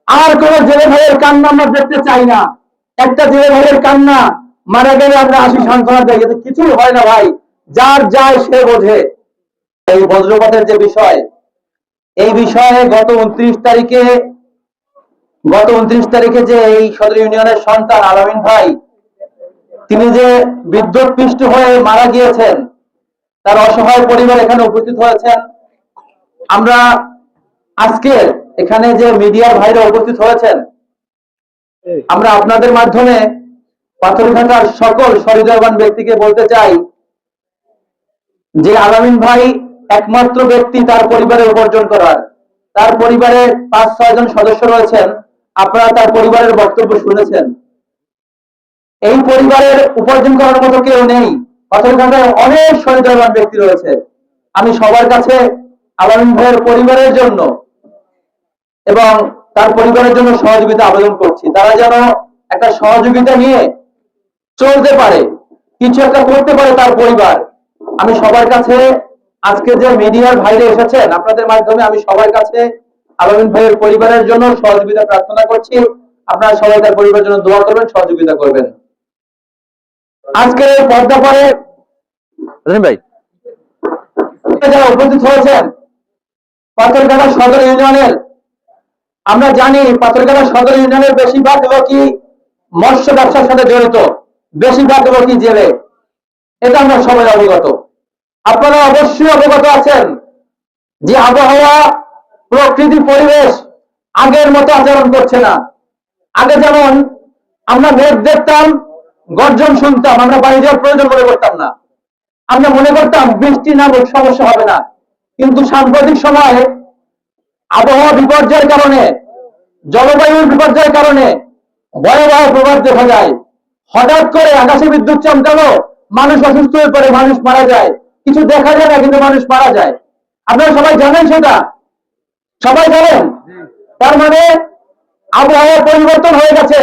আর কোন জেলে ভাইয়ের কান্না আমরা দেখতে চাই না। একটা জেলে ভাইয়ের কান্না মারা গেলে আমরা আসি সান্ত্বনা দেয়, এতে কিছুই হয় না ভাই, যার যায় সে বোঝে। এই বজ্রপাতের যে বিষয়, এই বিষয়ে গত 29 তারিখে যে এই সদর ইউনিয়নের সন্তান আলামিন ভাই, তিনি যে বিদ্যুৎ পৃষ্ঠ হয়ে মারা গিয়েছেন, তার অসহায় পরিবার এখানে উপস্থিত হয়েছেন। আমরা আজকে এখানে যে মিডিয়ার ভাইরা উপস্থিত হয়েছেন, আমরা আপনাদের মাধ্যমে পাথরঘাটার সকল সহৃদয়বান ব্যক্তিকে বলতে চাই যে আলামিন ভাই একমাত্র ব্যক্তি তার পরিবারের উপার্জন করার। তার পরিবারে 5-6 জন সদস্য রয়েছেন, আপনারা তার পরিবারের বক্তব্য শুনেছেন। এই পরিবারের উপার্জন করার মতো কেউ নেই। পাথরঘাটায় অনেক সহৃদয়বান ব্যক্তি রয়েছে। আমি সবার কাছে আলামিন ভাইয়ের পরিবারের জন্য এবং তার পরিবারের জন্য সহযোগিতা আবেদন করছি। তারা যেন একটা সহযোগিতা নিয়ে চলতে পারে, কিছু একটা করতে পারে তার পরিবার। আমি সবার কাছে, আজকে যে মিডিয়ার ভাইরা এসেছেন, আপনাদের মাধ্যমে আমি সবার কাছে আলামিন ভাইয়ের পরিবারের জন্য সহযোগিতা প্রার্থনা করছি। আপনারা সবাই তার পরিবারের জন্য দোয়া করবেন, সহযোগিতা করবেন। আজকে পর্দা পরে ভাই যারা উপস্থিত হয়েছেন পাথরঘাটা সদর ইউনিয়নের, আমরা জানি পাথরঘাটা সদর ইউনিয়নের বেশিরভাগ লোকই মৎস্য ব্যবসার সাথে জড়িত, বেশিরভাগ লোকই জেলে, এটা আমরা সবাই অবগত। আপনারা অবশ্যই অবগত আছেন যে আবহাওয়া, প্রকৃতি, পরিবেশ আগের মতো আচরণ করছে না। আগে যেমন আমরা মেঘ দেখতাম, গর্জন শুনতাম, আমরা বাড়ি যাওয়ার প্রয়োজন মনে করতাম না, আমরা মনে করতাম বৃষ্টি নামুক সমস্যা হবে না। কিন্তু সাম্প্রতিক সময়ে আবহাওয়া বিপর্যয়ের কারণে, জলবায়ুর বিপর্যয়ের কারণে ভয়াবহ প্রভাব দেখা যায়। হঠাৎ করে আকাশে বিদ্যুৎ চমকালো, মানুষ অসুস্থ হয়ে পড়ে, মানুষ মারা যায়। কিছু দেখা যায় না, কিন্তু মানুষ মারা যায়। আপনারা সবাই জানেন, সেটা সবাই জানেন। তার মানে আবহাওয়া পরিবর্তন হয়ে গেছে।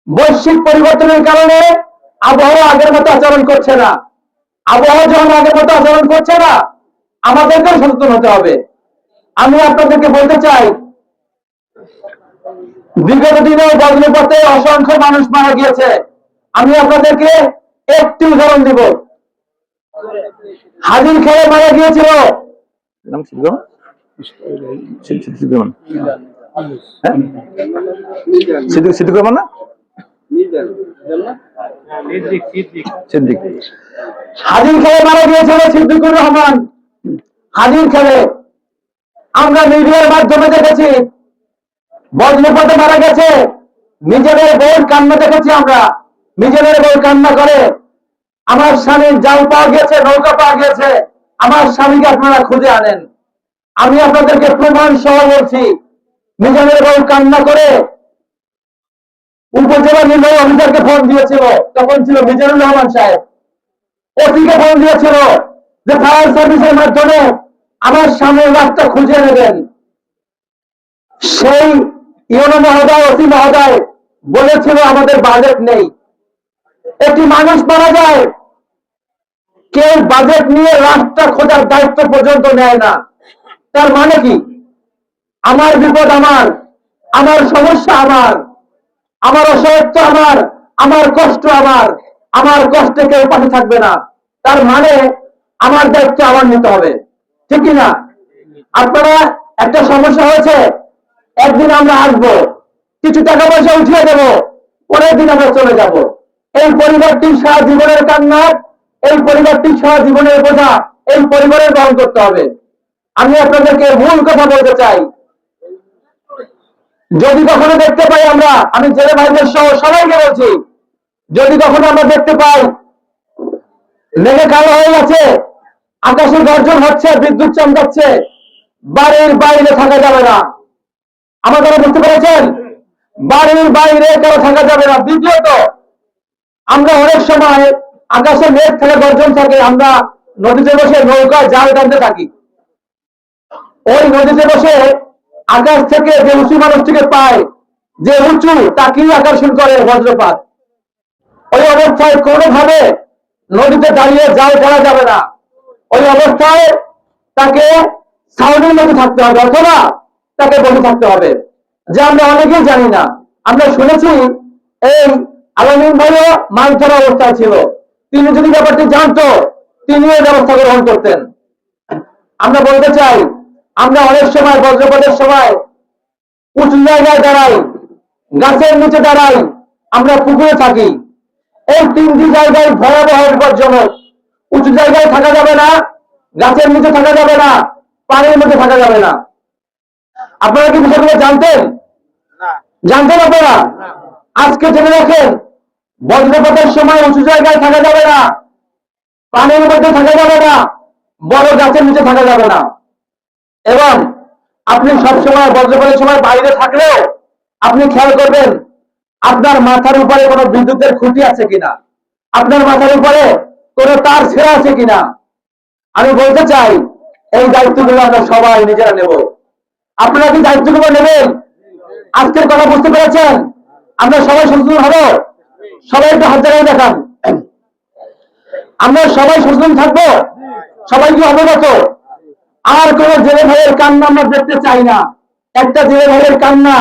বৈশ্বিক পরিবর্তনের কারণে আবহাওয়া আগের মতো আচরণ করছে না। আবহাওয়া যখন আগের মতো আচরণ করছে না, আমাদেরকেও সচেতন হতে হবে। আমি আপনাদেরকে বলতে চাই, বিগত দিনে বজ্রপাতে অসংখ্য মানুষ মারা গিয়েছে। আমি আপনাদেরকে একটি উদাহরণ দিব। হাজির খেলে মারা গিয়েছিল হাজির খেলে মারা গিয়েছিল সিদ্দিকুর রহমান। হাজির খেলে আমরা মিডিয়ার মাধ্যমে দেখেছি, বজ্রপাতে মারা গেছে। নিজেদের বউর কান্না দেখেছি আমরা, নিজেদের বউ কান্না করে, আমার স্বামীর জাল পাওয়া গেছে, নৌকা পাওয়া গেছে, আমার স্বামীকে আপনারা খুঁজে আনেন। আমি আপনাদেরকে প্রমাণ সহ বলছি, নিজেদের বউ কান্না করে উপজেলা নির্বাহী অফিসারকে ফোন দিয়েছিল, তখন ছিল মিজানুর রহমান সাহেব। ওসিকে ফোন দিয়েছিল যে ফায়ার সার্ভিসের মাধ্যমে আমার স্বামীর লাশটা খুঁজে নেবেন। সেই ইউনো মহোদয়, ওসি মহোদয় বলেছিল আমাদের বাজেট নেই। একটি মানুষ মারা যায়, কেউ বাজেট নিয়ে লাশটা খোঁজার দায়িত্ব পর্যন্ত নেয় না। তার মানে কি? আমার বিপদ আমার, আমার সমস্যা আমার, আমার অসহায়ত্ব আমার, আমার কষ্ট আমার, আমার কষ্টে কেউ পাশে থাকবে না। তার মানে আমার দায়িত্ব আমার নিতে হবে, ঠিক কিনা? আপনারা, একটা সমস্যা হয়েছে, একদিন আমরা আসবো, কিছু টাকা পয়সা উঠিয়ে দেব, পরের দিন আমরা চলে যাব। এই পরিবারটি সারা জীবনের কান্না, এই পরিবারটি সারা জীবনের বোঝা এই পরিবারের বহন করতে হবে। আমি আপনাদেরকে মূল কথা বলতে চাই, যদি কখনো দেখতে পাই আমরা, আমি জেলে ভাইদের সহ সবাইকে বলছি, যদি কখনো আমরা দেখতে পাই মেঘে কালো হয়ে গেছে, আকাশে গর্জন হচ্ছে, বিদ্যুৎ চমকাচ্ছে, বাড়ির বাইরে থাকা যাবে না। আমাদের বুঝতে পেরেছেন? বাড়ির বাইরে কেউ থাকা যাবে না। দ্বিতীয়ত, আমরা অনেক সময় আকাশে মেঘ থেকে গর্জন থাকে, আমরা নদীতে বসে নৌকায় জাল টানতে থাকি। ওই নদীতে বসে আকাশ থেকে যে উঁচু মানুষটিকে পায়, যে উঁচু, তাকেই আকর্ষণ করে বজ্রপাত। ওই অবস্থায় কোনোভাবে নদীতে দাঁড়িয়ে জাল করা যাবে না। ওই অবস্থায় তাকে সাউন্ডের মধ্যে থাকতে হবে, অথবা তাকে বসে থাকতে হবে। যে আমরা অনেকেই জানি না। আমরা শুনেছি এই আলামিন ভাইও মাছ ধরা অবস্থায় ছিল, তিনি যদি ব্যাপারটি জানতো তিনিও ব্যবস্থা গ্রহণ করতেন। আমরা বলতে চাই, আমরা অনেক সময় বজ্রপাতের সময় উঁচু জায়গায় দাঁড়াই, গাছের নিচে দাঁড়াই, আমরা পুকুরে থাকি। এই তিনটি জায়গায় ভয়াবহ বিপজ্জনক। উঁচু জায়গায় থাকা যাবে না, গাছের নিচে থাকা যাবে না, পানির মধ্যে থাকা যাবে না। আপনারা কি বিষয়গুলো জানতেন? জানতেন আপনারা? আজকে জেনে রাখেন, বজ্রপাতের সময় উঁচু জায়গায় থাকা যাবে না, পানির মধ্যে থাকা যাবে না, বড় গাছের নিচে থাকা যাবে না। এবং আপনি সবসময় বজ্রপাতের সময় বাইরে থাকলেও আপনি খেয়াল করবেন আপনার মাথার উপরে কোনো বিদ্যুতের খুঁটি আছে কিনা, আপনার মাথার উপরে কোনো তার ছেঁড়া আছে কিনা। আমি বলতে চাই, এই দায়িত্বগুলো আমরা সবাই নিজেরা নেব। আপনারা কি দায়িত্বগুলো নেবেন? আজকের কথা বুঝতে পেরেছেন? আমরা সবাই সচেতন হব। সবাই একটু হাত জায়গায় দেখান। আমরা সবাই সচেতন থাকবো, সবাইকে অবগত। আর কোন জেলে ভাইয়ের কান্না আমরা দেখতে চাই না। একটা জেলে ভাইয়ের কান্না